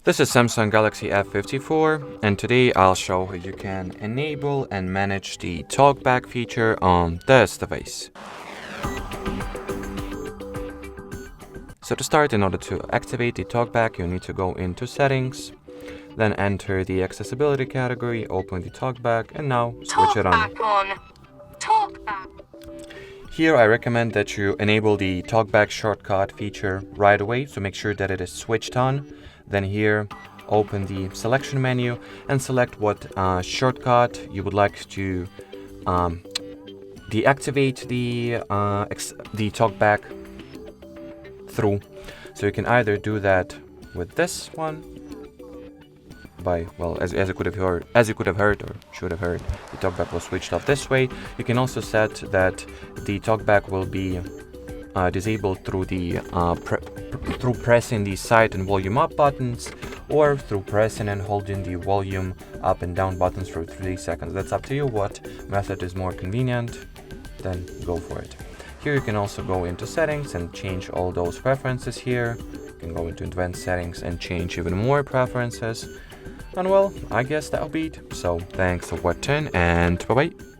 This is Samsung Galaxy F54, and today I'll show how you can enable and manage the Talkback feature on this device. So to start, in order to activate the Talkback, you need to go into Settings, then enter the Accessibility category, open the Talkback, and now switch it on. Talkback. Here I recommend that you enable the Talkback shortcut feature right away, so make sure that it is switched on. Then here, open the selection menu and select what shortcut you would like to deactivate the Talkback through. So you can either do that with this one by, well, as you could have heard or should have heard, the Talkback was switched off this way. You can also set that the Talkback will be disabled through the through pressing the side and volume up buttons, or through pressing and holding the volume up and down buttons for 3 seconds. That's up to you what method is more convenient, then go for it. Here you can also go into settings and change all those preferences here. You can go into advanced settings and change even more preferences. And well, I guess that'll be it. So thanks for watching and bye bye.